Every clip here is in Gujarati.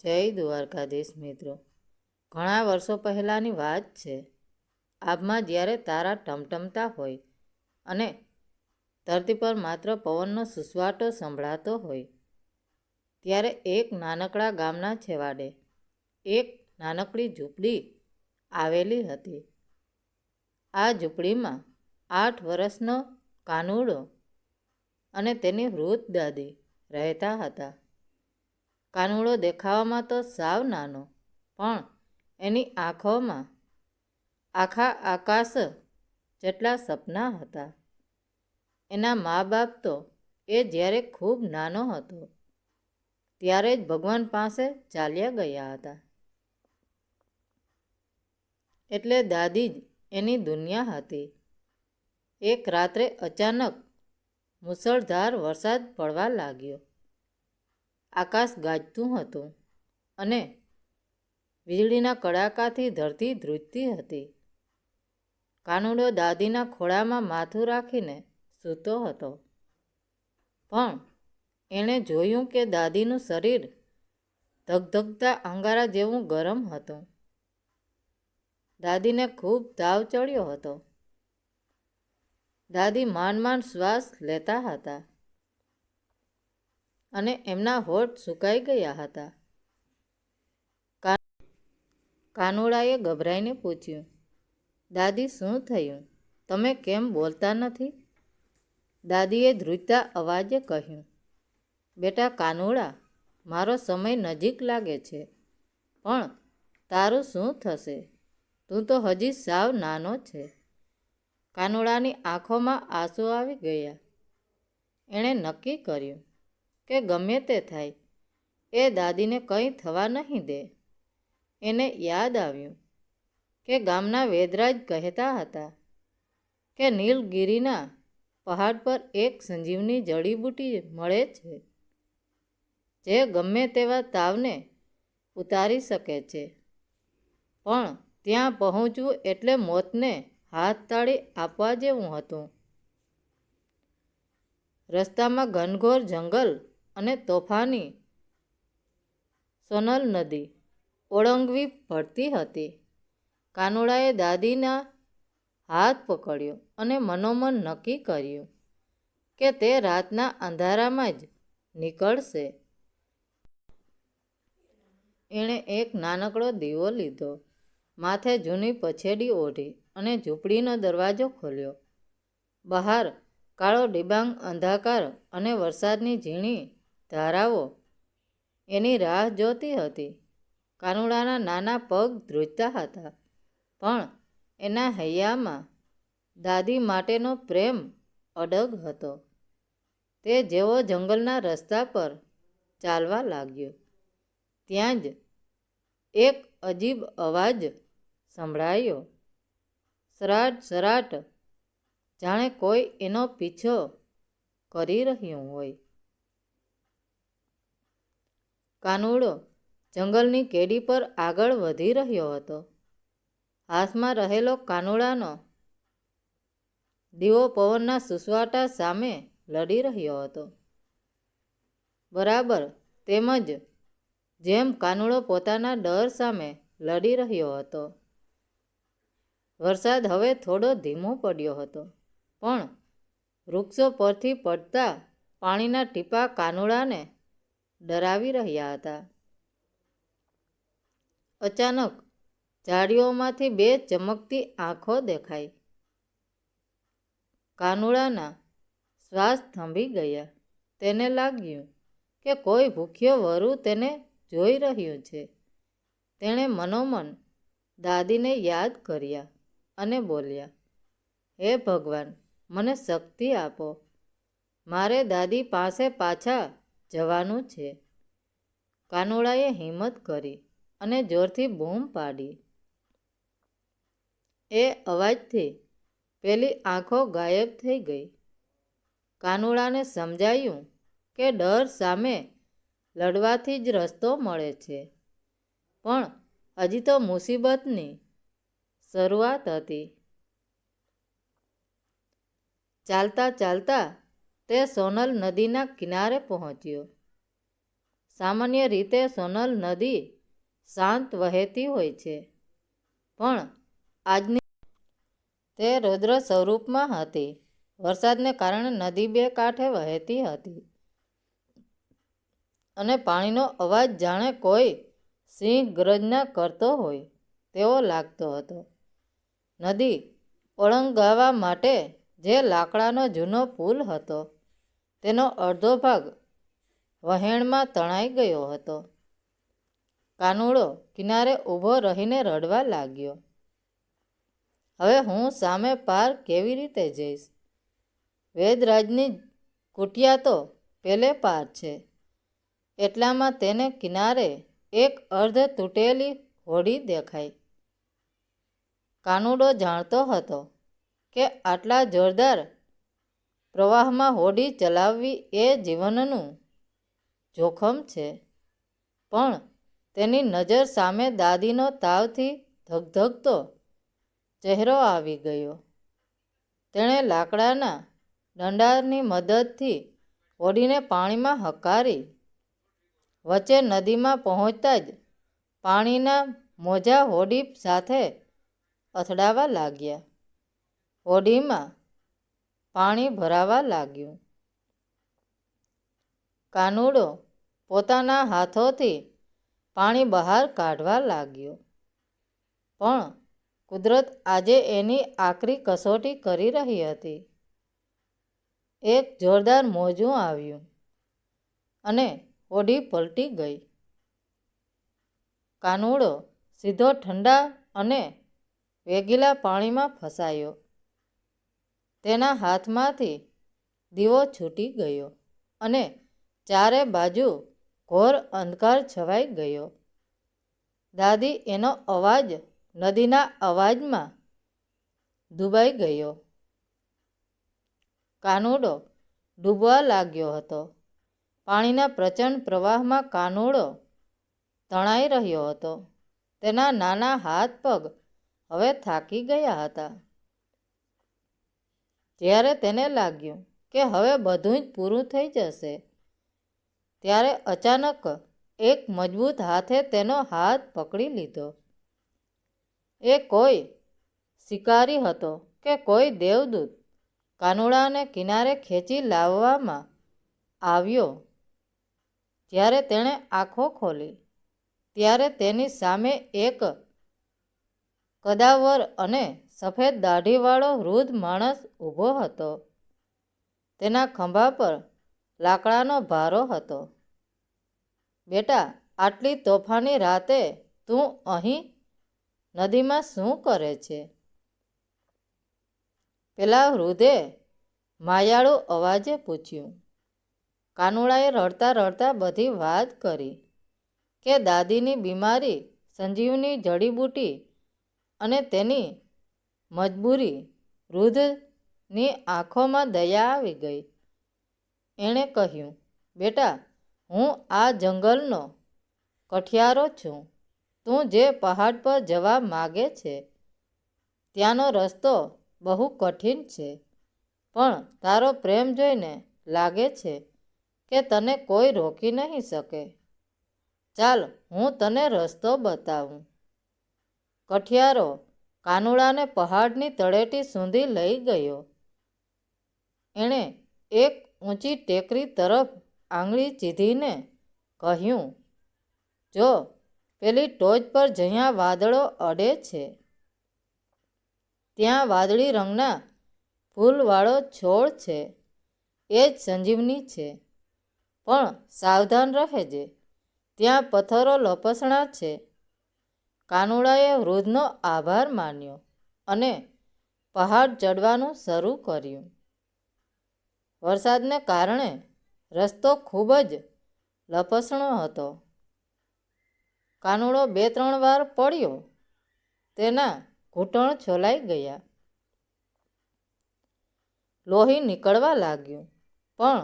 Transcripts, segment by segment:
જય દ્વારકાધીશ મિત્રો. ઘણા વર્ષો પહેલાંની વાત છે. આબમાં જ્યારે તારા ટમટમતા હોય અને ધરતી પર માત્ર પવનનો સુસવાટો સંભળાતો હોય, ત્યારે એક નાનકડા ગામના છેવાડે એક નાનકડી ઝૂંપડી આવેલી હતી. આ ઝૂંપડીમાં 8 વર્ષનો કાનુડો અને તેની વૃદ્ધ દાદી રહેતા હતા. કાનુડો દેખાવામાં તો સાવ નાનો, પણ એની આંખોમાં આખા આકાશ જેટલા સપના હતા. એના મા બાપ તો એ જ્યારે ખૂબ નાનો હતો ત્યારે જ ભગવાન પાસે ચાલ્યા ગયા હતા. એટલે દાદી જ એની દુનિયા હતી. એક રાત્રે અચાનક મુશળધાર વરસાદ પડવા લાગ્યો. આકાશ ગાજતું હતું અને વીજળીના કડાકાથી ધરતી ધ્રુજતી હતી. કાનુડો દાદીના ખોળામાં માથું રાખીને સૂતો હતો, પણ એણે જોયું કે દાદીનું શરીર ધગધગતા અંગારા જેવું ગરમ હતું. દાદીને ખૂબ તાવ ચડ્યો હતો. દાદી માંડ માંડ શ્વાસ લેતા હતા અને એમના હોઠ સુકાઈ ગયા હતા. કાનુડાએ ગભરાઈને પૂછ્યું, દાદી શું થયું? તમે કેમ બોલતા નથી? દાદીએ ધ્રુજતા અવાજે કહ્યું, બેટા કાનુડા, મારો સમય નજીક લાગે છે, પણ તારું શું થશે? તું તો હજી સાવ નાનો છે. કાનુડાની આંખોમાં આંસુ આવી ગયા. એણે નક્કી કર્યું કે ગમે તે થાય, એ દાદીને કંઈ થવા નહીં દે. એને યાદ આવ્યું કે ગામના વેદરાજ કહેતા હતા કે નીલગિરીના પહાડ પર એક સંજીવની જડીબુટી મળે છે, જે ગમે તેવા તાવને ઉતારી શકે છે. પણ ત્યાં પહોંચવું એટલે મોતને હાથ તાળી આપવા જેવું હતું. રસ્તામાં ઘનઘોર જંગલ અને તોફાની સોનલ નદી ઓળંગવી પડતી હતી. કાનુડાએ દાદીના હાથ પકડ્યો અને મનોમન નક્કી કર્યું કે તે રાતના અંધારામાં જ નીકળશે. એણે એક નાનકડો દીવો લીધો, માથે જૂની પછેડી ઓઢી અને ઝૂંપડીનો દરવાજો ખોલ્યો. બહાર કાળો ડિબાંગ અંધકાર અને વરસાદની ઝીણી ધારાઓ એની રાહ જોતી હતી. કાનુડાના નાના પગ ધ્રુજતા હતા, પણ એના હૈયામાં દાદી માટેનો પ્રેમ અડગ હતો. તે જેવો જંગલના રસ્તા પર ચાલવા લાગ્યો, ત્યાં જ એક અજીબ અવાજ સંભળાયો. સરાટ સરાટ, જાણે કોઈ એનો પીછો કરી રહ્યું હોય. કાનુડો જંગલની કેડી પર આગળ વધી રહ્યો હતો. હાથમાં રહેલો કાનુડાનો દીવો પવનના સુસવાટા સામે લડી રહ્યો હતો. બરાબર તેમજ જેમ કાનુડો પોતાના ડર સામે લડી રહ્યો હતો. વરસાદ હવે થોડો ધીમો પડ્યો હતો, પણ વૃક્ષો પરથી પડતા પાણીના ટીપાં કાનુડાને ડરાવી રહ્યા હતા. અચાનક ઝાડીઓમાંથી 2 ચમકતી આંખો દેખાઈ. કાનુડાના શ્વાસ થંભી ગયા. તેને લાગ્યું કે કોઈ ભૂખ્યો વરુ તેને જોઈ રહ્યું છે. તેણે મનોમન દાદીને યાદ કર્યા અને બોલ્યા, હે ભગવાન, મને શક્તિ આપો. મારે દાદી પાસે પાછા જવાનું છે. કાનુડાએ હિંમત કરી અને જોરથી બૂમ પાડી. એ અવાજથી પેલી આંખો ગાયબ થઈ ગઈ. કાનુડાને સમજાયું કે ડર સામે લડવાથી જ રસ્તો મળે છે, પણ હજી તો મુસીબતની શરૂઆત હતી. ચાલતા ચાલતા તે સોનલ નદીના કિનારે પહોંચ્યો. સામાન્ય રીતે સોનલ નદી શાંત વહેતી હોય છે, પણ આજની તે રૌદ્ર સ્વરૂપમાં હતી. વરસાદને કારણે નદી બે કાંઠે વહેતી હતી અને પાણીનો અવાજ જાણે કોઈ સિંહ ગર્જના કરતો હોય તેવો લાગતો હતો. નદી ઓળંગાવા માટે જે લાકડાનો જૂનો પુલ હતો તેનો અડધો ભાગ વહેણમાં તણાઈ ગયો હતો. કાનુડો કિનારે ઊભો રહીને રડવા લાગ્યો. હવે હું સામે પાર કેવી રીતે જઈશ? વેદરાજની કુટિયા તો પેલે પાર છે. એટલામાં તેને કિનારે એક અર્ધ તૂટેલી હોડી દેખાઈ. કાનુડો જાણતો હતો કે આટલા જોરદાર પ્રવાહમાં હોડી ચલાવવી એ જીવનનું જોખમ છે, પણ તેની નજર સામે દાદીનો તાવથી ધગધગતો ચહેરો આવી ગયો. તેણે લાકડાના દંડાની મદદથી હોડીને પાણીમાં હકારી. વચ્ચે નદીમાં પહોંચતા જ પાણીના મોજા હોડી સાથે અથડાવા લાગ્યા. હોડીમાં પાણી ભરાવા લાગ્યું. કાનુડો પોતાના હાથોથી પાણી બહાર કાઢવા લાગ્યો, પણ કુદરત આજે એની આકરી કસોટી કરી રહી હતી. એક જોરદાર મોજું આવ્યું અને હોડી પલટી ગઈ. કાનુડો સીધો ઠંડા અને વેગીલા પાણીમાં ફસાયો. તેના હાથમાંથી દીવો છૂટી ગયો અને ચારે બાજુ ઘોર અંધકાર છવાઈ ગયો. દાદી એનો અવાજ નદીના અવાજમાં દુબાઈ ગયો. કાનુડો ડૂબવા લાગ્યો હતો. પાણીના પ્રચંડ પ્રવાહમાં કાનુડો તણાઈ રહ્યો હતો. તેના નાના હાથ પગ હવે થાકી ગયા હતા. જ્યારે તેને લાગ્યું કે હવે બધું જ પૂરું થઈ જશે, ત્યારે અચાનક એક મજબૂત હાથે તેનો હાથ પકડી લીધો. એ કોઈ શિકારી હતો કે કોઈ દેવદૂત કાનુડાને કિનારે ખેંચી લાવવામાં આવ્યો. જ્યારે તેણે આંખો ખોલી ત્યારે તેની સામે એક કદાવર અને સફેદ દાઢીવાળો વૃદ્ધ માણસ ઊભો હતો. તેના ખભા પર લાકડાનો ભારો હતો. બેટા, આટલી તોફાની રાતે તું અહીં નદીમાં શું કરે છે? પેલા વૃદ્ધે માયાળુ અવાજે પૂછ્યું. કાનુડાએ રડતા રડતા બધી વાત કરી કે દાદીની બીમારી, સંજીવની જડીબુટી અને તેની મજબૂરી. વૃદ્ધની આંખોમાં દયા આવી ગઈ. એણે કહ્યું, બેટા, હું આ જંગલનો કઠિયારો છું. તું જે પહાડ પર જવા માગે છે ત્યાંનો રસ્તો બહુ કઠિન છે, પણ તારો પ્રેમ જોઈને લાગે છે કે તને કોઈ રોકી નહીં શકે. ચાલ, હું તને રસ્તો બતાવું. કઠિયારો કાનુડાને પહાડની તળેટી સુધી લઈ ગયો. એણે એક ઊંચી ટેકરી તરફ આંગળી ચીંધીને કહ્યું, જો પેલી ટોચ પર જ્યાં વાદળો અડે છે ત્યાં વાદળી રંગના ફૂલવાળો છોડ છે. એ જ સંજીવની છે. પણ સાવધાન રહેજે, ત્યાં પથ્થરો લપસણા છે. કાનુડાએ વૃદ્ધનો આભાર માન્યો અને પહાડ ચડવાનું શરૂ કર્યું. વરસાદને કારણે રસ્તો ખૂબ જ લપસણો હતો. કાનુડો 2-3 વાર પડ્યો. તેના ઘૂંટણ છોલાઈ ગયા. લોહી નીકળવા લાગ્યું, પણ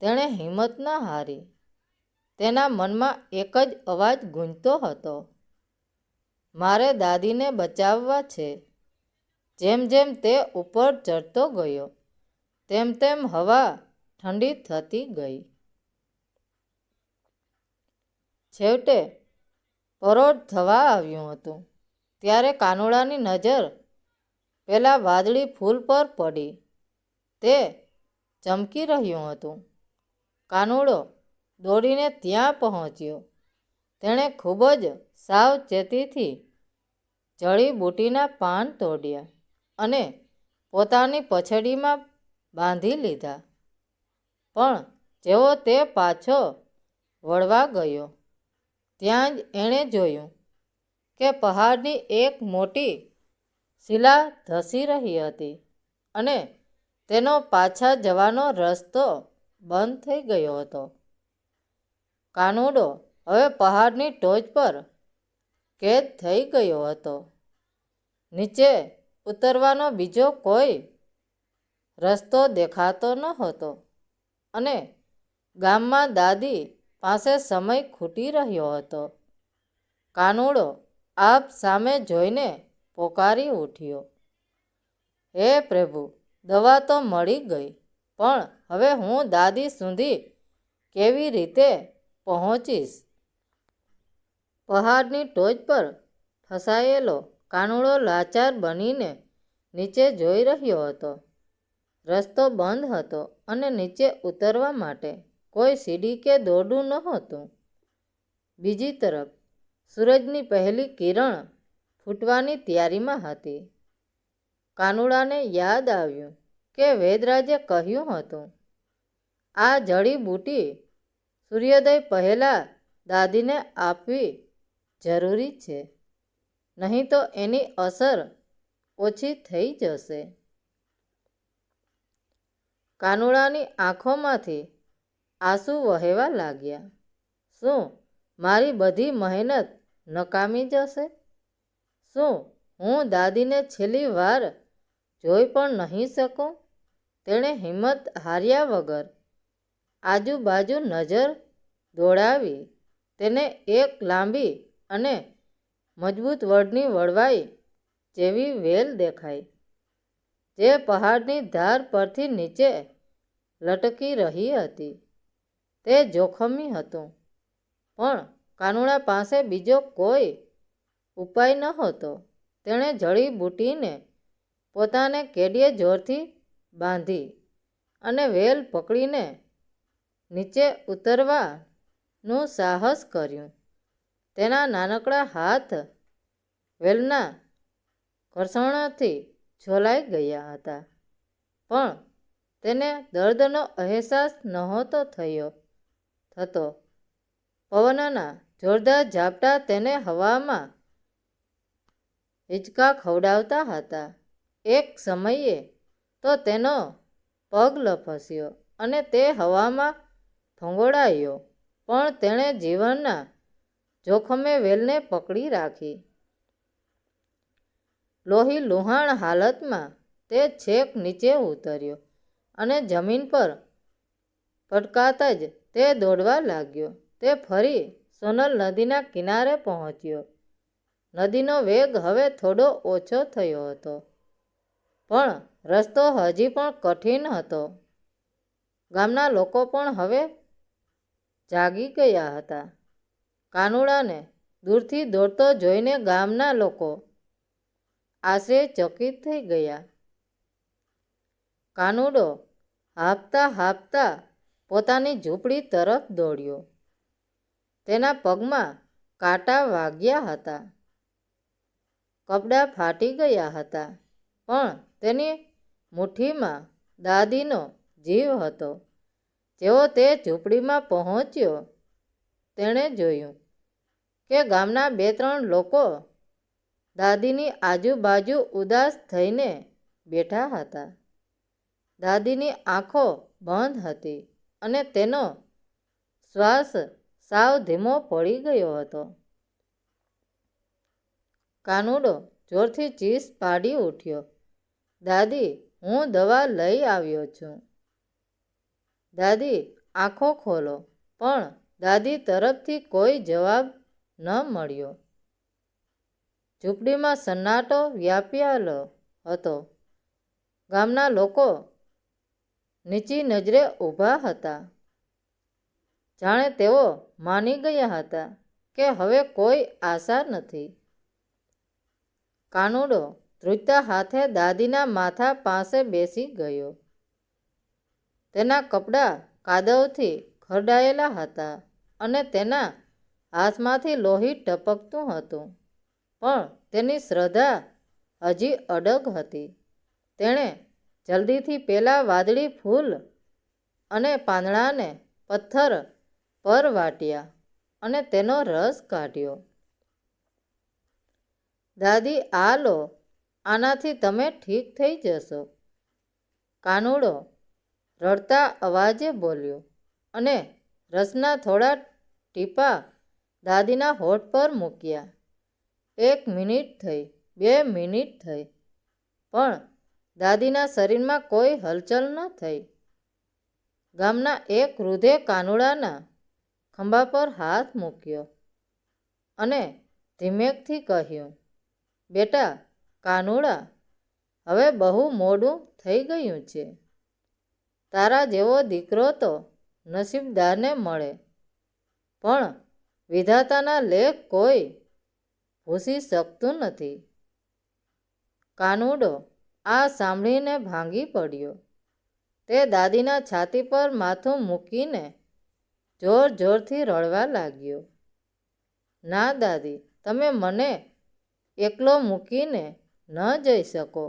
તેણે હિંમત ન હારી. તેના મનમાં એક જ અવાજ ગૂંજતો હતો, મારે દાદીને બચાવવા છે. જેમ જેમ તે ઉપર ચડતો ગયો તેમ તેમ હવા ઠંડી થતી ગઈ. છેવટે પરોઢ થવા આવ્યું હતું ત્યારે કાનુડાની નજર પેલા વાદળી ફૂલ પર પડી. તે ચમકી રહ્યું હતું. કાનુડો દોડીને ત્યાં પહોંચ્યો. તેણે ખૂબ જ સાવચેતીથી જડીબુટીના પાન તોડ્યા અને પોતાની પછડીમાં બાંધી લીધા. પણ જેવો તે પાછો વળવા ગયો ત્યાં જ એણે જોયું કે પહાડની એક મોટી શિલા ધસી રહી હતી અને તેનો પાછા જવાનો રસ્તો બંધ થઈ ગયો હતો. કાનુડો હવે પહાડની ટોચ પર કેદ થઈ ગયો હતો. નીચે ઉતરવાનો બીજો કોઈ રસ્તો દેખાતો ન હતો અને ગામમાં દાદી પાસે સમય ખૂટી રહ્યો હતો. કાનુડો આપ સામે જોઈને પોકારી ઉઠ્યો, હે પ્રભુ, દવા તો મળી ગઈ, પણ હવે હું દાદી સુધી કેવી રીતે પહોંચીશ? પહાડની ટોચ પર ફસાયેલો કાનુડો લાચાર બનીને નીચે જોઈ રહ્યો હતો. રસ્તો બંધ હતો અને નીચે ઉતરવા માટે કોઈ સીડી કે દોરડું નહોતું. બીજી તરફ સૂરજની પહેલી કિરણ ફૂટવાની તૈયારીમાં હતી. કાનુડાને યાદ આવ્યું કે વેદરાજે કહ્યું હતું, આ જડીબુટી સૂર્યોદય પહેલાં દાદીને આપવી જરૂરી છે, નહીં તો એની અસર ઓછી થઈ જશે. કાનુડાની આંખોમાંથી આંસુ વહેવા લાગ્યા. શું મારી બધી મહેનત નકામી જશે? શું હું દાદીને છેલ્લી વાર જોઈ પણ નહીં શકું? તેણે હિંમત હાર્યા વગર આજુબાજુ નજર દોડાવી. તેને એક લાંબી અને મજબૂત વડની વળવાઈ જેવી વેલ દેખાઈ, જે પહાડની ધાર પરથી નીચે લટકી રહી હતી. તે જોખમી હતું, પણ કાનુડા પાસે બીજો કોઈ ઉપાય નહોતો. તેણે જડીબુટીને પોતાને કેડીએ જોરથી બાંધી અને વેલ પકડીને નીચે ઉતરવાનું સાહસ કર્યું. તેના નાનકડા હાથ વેલના ઘર્ષણથી છોલાઈ ગયા હતા, પણ તેને દર્દનો અહેસાસ નહોતો થતો. પવનના જોરદાર ઝાપટા તેને હવામાં હિંચકા ખવડાવતા હતા. એક સમયે તો તેનો પગ લપસ્યો અને તે હવામાં ફંગોળાયો, પણ તેણે જીવનના જોખમે વેલને પકડી રાખી. લોહી લુહાણ હાલતમાં તે છેક નીચે ઉતર્યો અને જમીન પર પટકાતા જ તે દોડવા લાગ્યો. તે ફરી સોનલ નદીના કિનારે પહોંચ્યો. નદીનો વેગ હવે થોડો ઓછો થયો હતો, પણ રસ્તો હજી પણ કઠિન હતો. ગામના લોકો પણ હવે જાગી ગયા હતા. કાનુડાને દૂરથી દોડતો જોઈને ગામના લોકો આશ્ચર્યચકિત થઈ ગયા. કાનુડો હાંફતા હાંફતા પોતાની ઝૂંપડી તરફ દોડ્યો. તેના પગમાં કાંટા વાગ્યા હતા, કપડાં ફાટી ગયા હતા, પણ તેની મુઠ્ઠીમાં દાદીનો જીવ હતો. જેવો તે ઝૂંપડીમાં પહોંચ્યો, તેણે જોયું કે ગામના 2-3 લોકો દાદીની આજુબાજુ ઉદાસ થઈને બેઠા હતા. દાદીની આંખો બંધ હતી અને તેનો શ્વાસ સાવ ધીમો પડી ગયો હતો. કાનુડો જોરથી ચીસ પાડી ઉઠ્યો, દાદી, હું દવા લઈ આવ્યો છું. દાદી, આંખો ખોલો. પણ દાદી તરફથી કોઈ જવાબ ન મળ્યો. ઝૂંપડીમાં સન્નાટો વ્યાપેલો હતો. ગામના લોકો નીચી નજરે ઊભા હતા. જાણે તેઓ માની ગયા હતા કે હવે કોઈ આશા નથી. કાનુડો ધ્રુજતા હાથે દાદીના માથા પાસે બેસી ગયો. તેના કપડાં કાદવથી ખરડાયેલા હતા અને તેના હાથમાંથી લોહી ટપકતું હતું, પણ તેની શ્રદ્ધા હજી અડગ હતી. તેણે જલ્દીથી પેલા વાદળી ફૂલ અને પાંદડાને પથ્થર પર વાટ્યા અને તેનો રસ કાઢ્યો. દાદી, આ લો, આનાથી તમે ઠીક થઈ જશો, કાનુડો રડતા અવાજે બોલ્યો અને રસના થોડા ટીપા દાદીના હોઠ પર મૂક્યા. 1 મિનિટ થઈ, 2 મિનિટ થઈ, પણ દાદીના શરીરમાં કોઈ હલચલ ન થઈ. ગામના એક વૃદ્ધે કાનુડાના ખંભા પર હાથ મૂક્યો અને ધીમેકથી કહ્યું, બેટા કાનુડા, હવે બહુ મોડું થઈ ગયું છે. તારા જેવો દીકરો તો નસીબદારને મળે, પણ વિધાતાના લેખ કોઈ ભૂંસી શકતું નથી. કાનુડો આ સાંભળીને ભાંગી પડ્યો. તે દાદીના છાતી પર માથું મૂકીને જોર જોરથી રડવા લાગ્યો. ના દાદી, તમે મને એકલો મૂકીને ન જઈ શકો.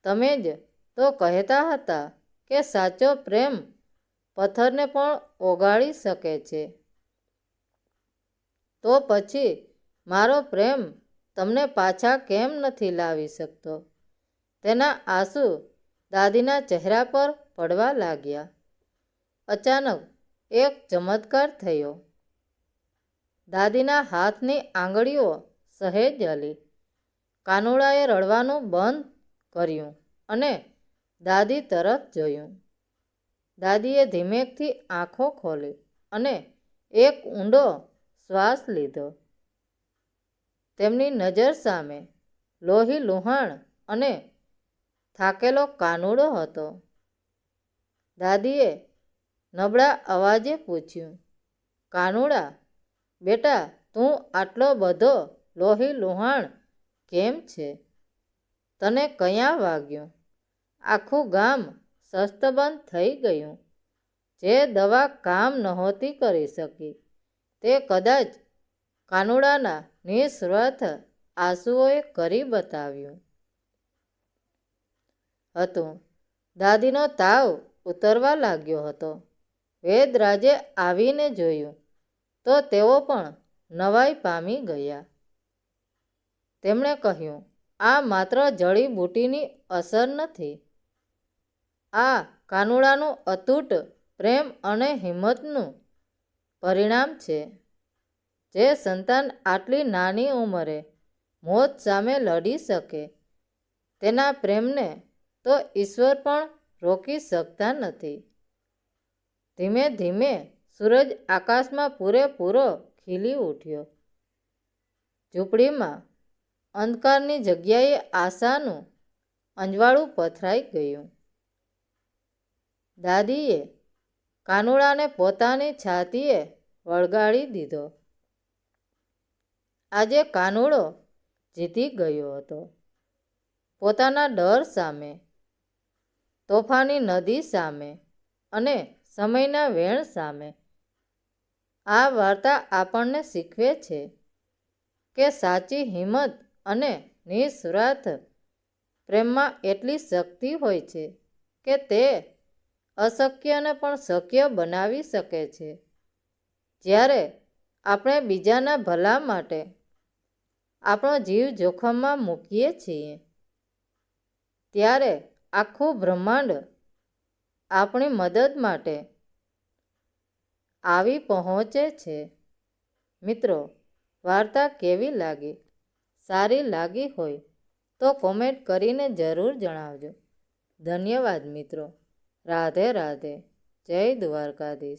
તમે જ તો કહેતા હતા કે સાચો પ્રેમ પથ્થરને પણ ઓગાળી શકે છે. તો પછી મારો પ્રેમ તમને પાછા કેમ નથી લાવી શકતો? તેના આંસુ દાદીના ચહેરા પર પડવા લાગ્યા. અચાનક એક ચમત્કાર થયો. દાદીના હાથની આંગળીઓ સહેજ હલી. કાનુડાએ રડવાનું બંધ કર્યું અને દાદી તરફ જોયું. દાદીએ ધીમેકથી આંખો ખોલી અને એક ઊંડો શ્વાસ લીધો. તેમની નજર સામે લોહી લુહાણ અને થાકેલો કાનુડો હતો. દાદીએ નબળા અવાજે પૂછ્યું, કાનુડા, બેટા, તું આટલો બધો લોહી લુહાણ કેમ છે? તને કયાં વાગ્યું? આખું ગામ શસ્તબંધ થઈ ગયું. જે દવા કામ નહોતી કરી શકી તે કદાચ કાનુડાના નિસ્વાર્થ આંસુઓએ કરી બતાવ્યું હતું. દાદીનો તાવ ઉતરવા લાગ્યો હતો. વેદરાજે આવીને જોયું તો તેઓ પણ નવાઈ પામી ગયા. તેમણે કહ્યું, આ માત્ર જડીબુટ્ટીની અસર નથી. આ કાનુડાનું અતૂટ પ્રેમ અને હિંમતનું પરિણામ છે. જે સંતાન આટલી નાની ઉંમરે મોત સામે લડી શકે, તેના પ્રેમને તો ઈશ્વર પણ રોકી શકતા નથી. ધીમે ધીમે સૂરજ આકાશમાં પૂરેપૂરો ખીલી ઉઠ્યો. ઝૂંપડીમાં અંધકારની જગ્યાએ આશાનું અંજવાળું પથરાઈ ગયું. દાદીએ કાનુડાને પોતાની છાતીએ વળગાડી દીધો. આજે કાનુડો જીતી ગયો હતો. પોતાના ડર સામે, તોફાની નદી સામે અને સમયના વેણ સામે. આ વાર્તા આપણને શીખવે છે કે સાચી હિંમત અને નિસ્વાર્થ પ્રેમમાં એટલી શક્તિ હોય છે કે તે અશક્યને પણ શક્ય બનાવી શકે છે. જ્યારે આપણે બીજાના ભલા માટે આપણો જીવ જોખમમાં મૂકીએ છીએ, ત્યારે આખું બ્રહ્માંડ આપણી મદદ માટે આવી પહોંચે છે. મિત્રો, વાર્તા કેવી લાગી? સારી લાગી હોય તો કોમેન્ટ કરીને જરૂર જણાવજો. ધન્યવાદ મિત્રો. રાધે રાધે. જય દ્વારકાધીશ.